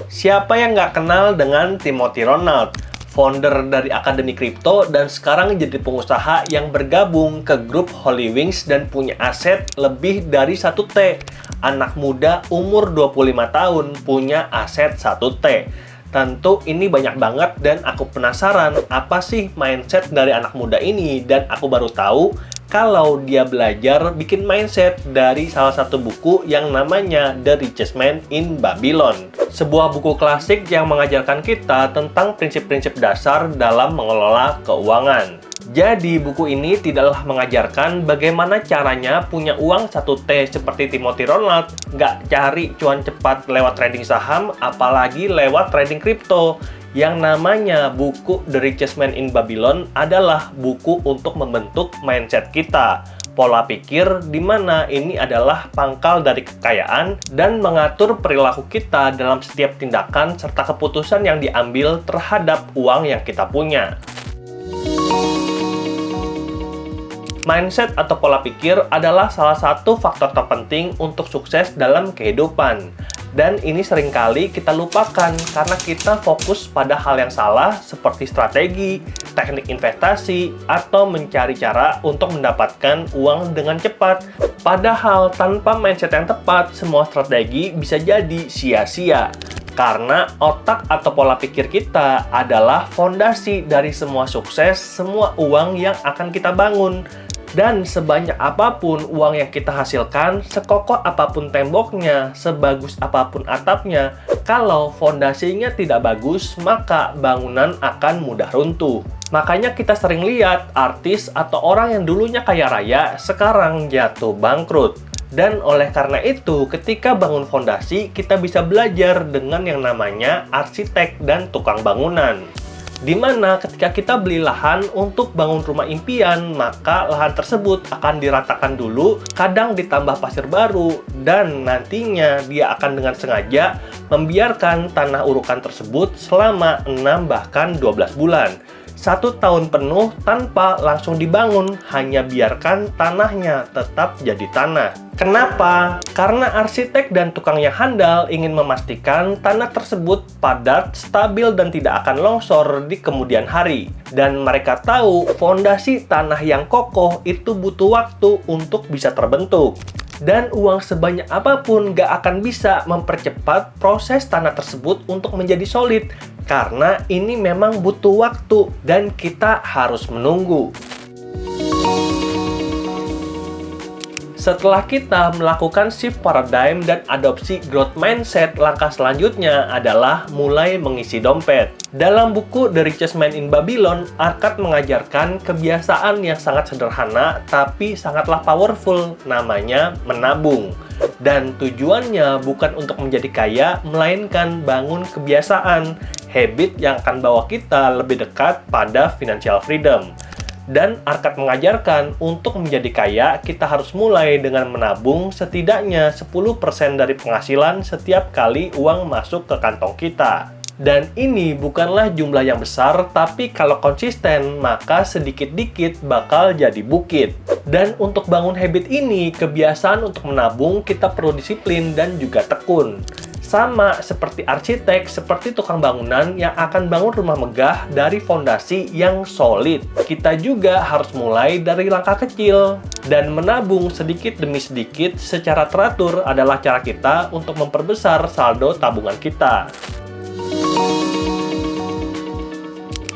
Siapa yang nggak kenal dengan Timothy Ronald, founder dari Akademi Kripto dan sekarang jadi pengusaha yang bergabung ke grup Holy Wings dan punya aset lebih dari 1 T. Anak muda umur 25 tahun punya aset 1 T. Tentu ini banyak banget dan aku penasaran apa sih mindset dari anak muda ini, dan aku baru tahu kalau dia belajar bikin mindset dari salah satu buku yang namanya The Richest Man in Babylon. Sebuah buku klasik yang mengajarkan kita tentang prinsip-prinsip dasar dalam mengelola keuangan. Jadi buku ini tidaklah mengajarkan bagaimana caranya punya uang 1 T seperti Timothy Ronald, nggak cari cuan cepat lewat trading saham, apalagi lewat trading kripto. Yang namanya buku The Richest Man in Babylon adalah buku untuk membentuk mindset kita, pola pikir di mana ini adalah pangkal dari kekayaan dan mengatur perilaku kita dalam setiap tindakan serta keputusan yang diambil terhadap uang yang kita punya. Mindset atau pola pikir adalah salah satu faktor terpenting untuk sukses dalam kehidupan. Dan ini seringkali kita lupakan karena kita fokus pada hal yang salah seperti strategi, teknik investasi, atau mencari cara untuk mendapatkan uang dengan cepat. Padahal tanpa mindset yang tepat, semua strategi bisa jadi sia-sia. Karena otak atau pola pikir kita adalah fondasi dari semua sukses, semua uang yang akan kita bangun. Dan sebanyak apapun uang yang kita hasilkan, sekokoh apapun temboknya, sebagus apapun atapnya, kalau fondasinya tidak bagus, maka bangunan akan mudah runtuh. Makanya kita sering lihat artis atau orang yang dulunya kaya raya, sekarang jatuh bangkrut. Dan oleh karena itu, ketika bangun fondasi, kita bisa belajar dengan yang namanya arsitek dan tukang bangunan. Di mana ketika kita beli lahan untuk bangun rumah impian, maka lahan tersebut akan diratakan dulu, kadang ditambah pasir baru, dan nantinya dia akan dengan sengaja membiarkan tanah urukan tersebut selama 6 bahkan 12 bulan. 1 tahun penuh tanpa langsung dibangun, hanya biarkan tanahnya tetap jadi tanah. Kenapa? Karena arsitek dan tukang yang handal ingin memastikan tanah tersebut padat, stabil, dan tidak akan longsor di kemudian hari. Dan mereka tahu fondasi tanah yang kokoh itu butuh waktu untuk bisa terbentuk. Dan uang sebanyak apapun gak akan bisa mempercepat proses tanah tersebut untuk menjadi solid. Karena ini memang butuh waktu dan kita harus menunggu. Setelah kita melakukan shift paradigm dan adopsi growth mindset, langkah selanjutnya adalah mulai mengisi dompet. Dalam buku The Richest Man in Babylon, Arkad mengajarkan kebiasaan yang sangat sederhana tapi sangatlah powerful, namanya menabung. Dan tujuannya bukan untuk menjadi kaya, melainkan bangun kebiasaan, habit yang akan bawa kita lebih dekat pada financial freedom. Dan Arkad mengajarkan untuk menjadi kaya, kita harus mulai dengan menabung setidaknya 10% dari penghasilan setiap kali uang masuk ke kantong kita. Dan ini bukanlah jumlah yang besar, tapi kalau konsisten, maka sedikit-dikit bakal jadi bukit. Dan untuk bangun habit ini, kebiasaan untuk menabung, kita perlu disiplin dan juga tekun. Sama seperti arsitek, seperti tukang bangunan yang akan bangun rumah megah dari fondasi yang solid. Kita juga harus mulai dari langkah kecil. Dan menabung sedikit demi sedikit secara teratur adalah cara kita untuk memperbesar saldo tabungan kita.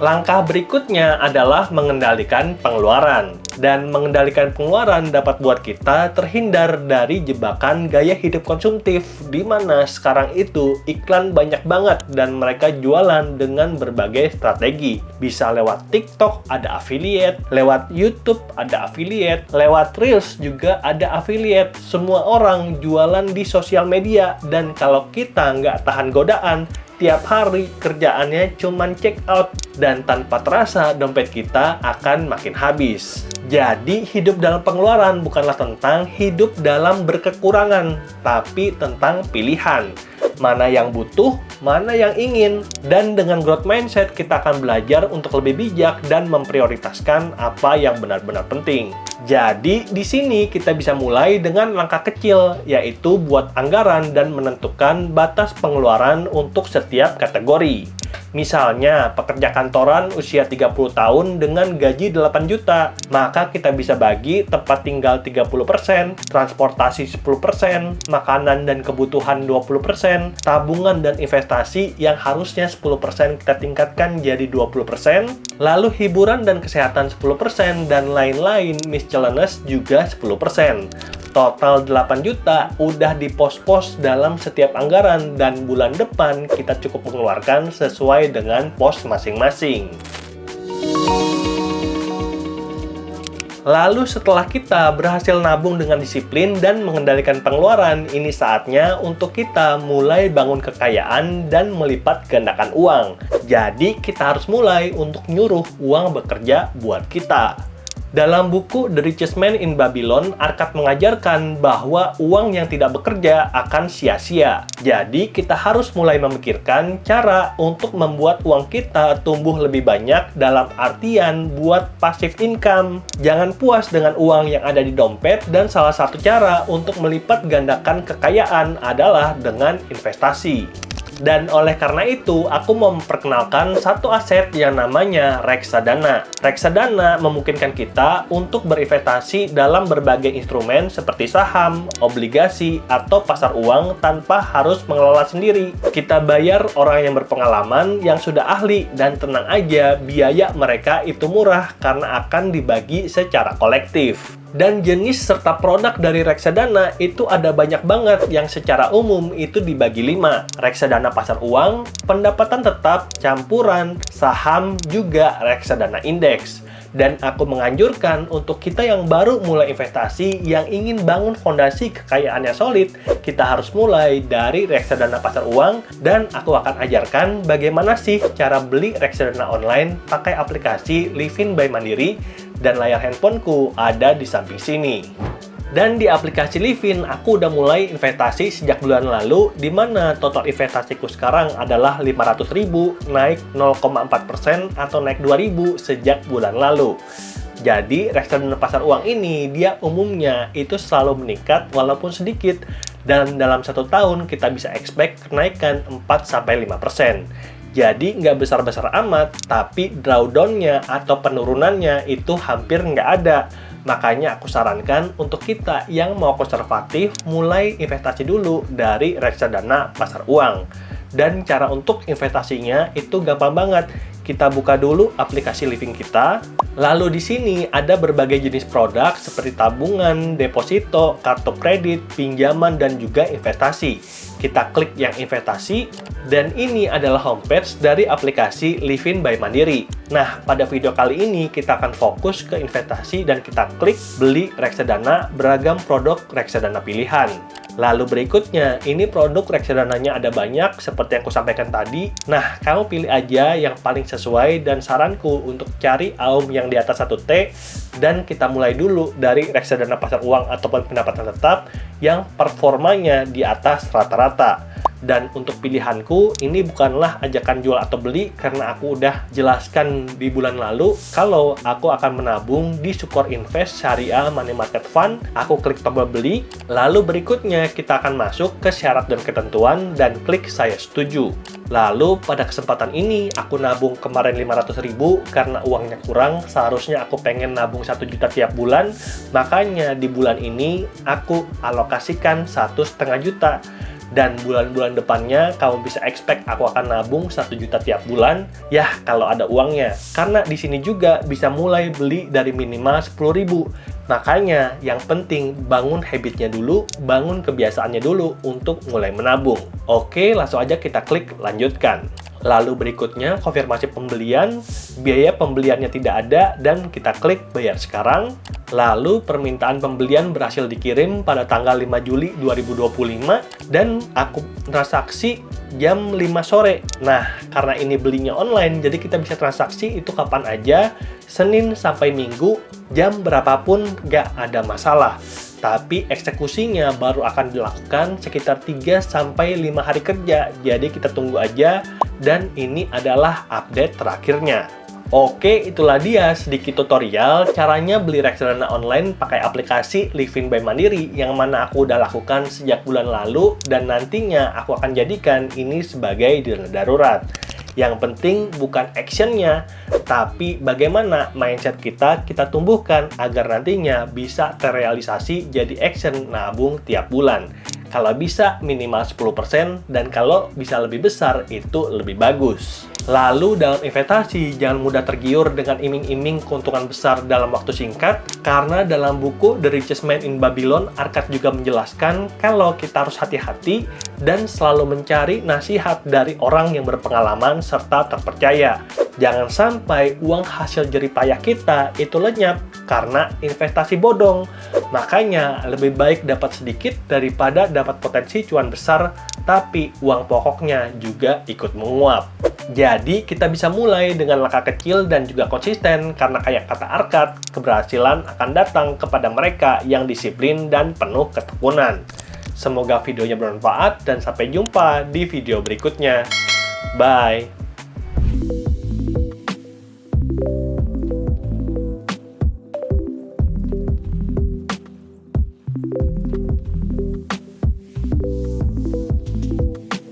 Langkah berikutnya adalah mengendalikan pengeluaran. Dan mengendalikan pengeluaran dapat buat kita terhindar dari jebakan gaya hidup konsumtif, di mana sekarang itu iklan banyak banget dan mereka jualan dengan berbagai strategi. Bisa lewat TikTok ada affiliate, lewat YouTube ada affiliate, lewat Reels juga ada affiliate. Semua orang jualan di sosial media, dan kalau kita nggak tahan godaan, tiap hari kerjaannya cuman check out, dan tanpa terasa dompet kita akan makin habis. Jadi, hidup dalam pengeluaran bukanlah tentang hidup dalam berkekurangan, tapi tentang pilihan. Mana yang butuh, mana yang ingin. Dan dengan growth mindset, kita akan belajar untuk lebih bijak dan memprioritaskan apa yang benar-benar penting. Jadi, di sini kita bisa mulai dengan langkah kecil, yaitu buat anggaran dan menentukan batas pengeluaran untuk setiap kategori. Misalnya, pekerja kantoran usia 30 tahun dengan gaji 8 juta, maka kita bisa bagi tempat tinggal 30%, transportasi 10%, makanan dan kebutuhan 20%, tabungan dan investasi yang harusnya 10% kita tingkatkan jadi 20%, lalu hiburan dan kesehatan 10%, dan lain-lain miscellaneous juga 10%. Total 8 juta udah di pos-pos dalam setiap anggaran, dan bulan depan kita cukup mengeluarkan sesuai dengan pos masing-masing. Lalu setelah kita berhasil nabung dengan disiplin dan mengendalikan pengeluaran, ini saatnya untuk kita mulai bangun kekayaan dan melipat gandakan uang. Jadi kita harus mulai untuk nyuruh uang bekerja buat kita. Dalam buku The Richest Man in Babylon, Arcad mengajarkan bahwa uang yang tidak bekerja akan sia-sia. Jadi, kita harus mulai memikirkan cara untuk membuat uang kita tumbuh lebih banyak dalam artian buat passive income. Jangan puas dengan uang yang ada di dompet, dan salah satu cara untuk melipat gandakan kekayaan adalah dengan investasi. Dan oleh karena itu, aku mau memperkenalkan satu aset yang namanya reksadana. Reksadana memungkinkan kita untuk berinvestasi dalam berbagai instrumen seperti saham, obligasi, atau pasar uang tanpa harus mengelola sendiri. Kita bayar orang yang berpengalaman yang sudah ahli, dan tenang aja, biaya mereka itu murah karena akan dibagi secara kolektif. Dan jenis serta produk dari reksadana itu ada banyak banget, yang secara umum itu dibagi 5. Reksadana pasar uang, pendapatan tetap, campuran, saham, juga reksadana indeks. Dan aku menganjurkan untuk kita yang baru mulai investasi, yang ingin bangun fondasi kekayaan yang solid, kita harus mulai dari reksadana pasar uang, dan aku akan ajarkan bagaimana sih cara beli reksadana online pakai aplikasi Livin by Mandiri, dan layar handphoneku ada di samping sini. Dan di aplikasi Livin, aku udah mulai investasi sejak bulan lalu, di mana total investasiku sekarang adalah 500.000, naik 0,4% atau naik 2.000 sejak bulan lalu. Jadi, reksadana pasar uang ini, dia umumnya itu selalu meningkat walaupun sedikit, dan dalam 1 tahun kita bisa expect kenaikan 4-5%. Jadi nggak besar-besar amat, tapi drawdown-nya atau penurunannya itu hampir nggak ada. Makanya aku sarankan untuk kita yang mau konservatif, mulai investasi dulu dari reksadana pasar uang. Dan cara untuk investasinya itu gampang banget. Kita buka dulu aplikasi Livin kita. Lalu di sini ada berbagai jenis produk seperti tabungan, deposito, kartu kredit, pinjaman, dan juga investasi. Kita klik yang investasi, dan ini adalah homepage dari aplikasi Livin by Mandiri. Nah, pada video kali ini kita akan fokus ke investasi, dan kita klik beli reksadana, beragam produk reksadana pilihan. Lalu berikutnya, ini produk reksadananya ada banyak seperti yang aku sampaikan tadi. Nah, kamu pilih aja yang paling sesuai, dan saranku untuk cari AUM yang di atas 1T, dan kita mulai dulu dari reksadana pasar uang ataupun pendapatan tetap yang performanya di atas rata-rata. Dan untuk pilihanku, ini bukanlah ajakan jual atau beli, karena aku udah jelaskan di bulan lalu kalau aku akan menabung di Sukor Invest Syariah Money Market Fund. Aku klik tombol beli, lalu berikutnya kita akan masuk ke syarat dan ketentuan, dan klik saya setuju. Lalu pada kesempatan ini aku nabung kemarin 500.000 karena uangnya kurang, seharusnya aku pengen nabung 1 juta tiap bulan, makanya di bulan ini aku alokasikan 1,5 juta. Dan bulan-bulan depannya kamu bisa expect aku akan nabung 1 juta tiap bulan, ya kalau ada uangnya. Karena di sini juga bisa mulai beli dari minimal 10.000. Makanya yang penting bangun habitnya dulu, bangun kebiasaannya dulu untuk mulai menabung. Oke, langsung aja kita klik lanjutkan. Lalu berikutnya konfirmasi pembelian, biaya pembeliannya tidak ada dan kita klik bayar sekarang. Lalu permintaan pembelian berhasil dikirim pada tanggal 5 Juli 2025 dan aku transaksi jam 5 sore. Nah, karena ini belinya online, jadi kita bisa transaksi itu kapan aja, Senin sampai Minggu, jam berapapun nggak ada masalah. Tapi eksekusinya baru akan dilakukan sekitar 3-5 hari kerja. Jadi kita tunggu aja, dan ini adalah update terakhirnya. Oke, itulah dia sedikit tutorial caranya beli reksadana online pakai aplikasi Livin by Mandiri yang mana aku udah lakukan sejak bulan lalu dan nantinya aku akan jadikan ini sebagai dana darurat. Yang penting bukan actionnya, tapi bagaimana mindset kita tumbuhkan agar nantinya bisa terrealisasi jadi action nabung tiap bulan. Kalau bisa minimal 10% dan kalau bisa lebih besar itu lebih bagus. Lalu dalam investasi jangan mudah tergiur dengan iming-iming keuntungan besar dalam waktu singkat karena dalam buku The Richest Man in Babylon, Arcad juga menjelaskan kalau kita harus hati-hati dan selalu mencari nasihat dari orang yang berpengalaman serta terpercaya. Jangan sampai uang hasil jerih payah kita itu lenyap karena investasi bodong. Makanya lebih baik dapat sedikit daripada dapat potensi cuan besar tapi uang pokoknya juga ikut menguap. Jadi kita bisa mulai dengan langkah kecil dan juga konsisten karena kayak kata Arcad, keberhasilan akan datang kepada mereka yang disiplin dan penuh ketekunan. Semoga videonya bermanfaat dan sampai jumpa di video berikutnya. Bye!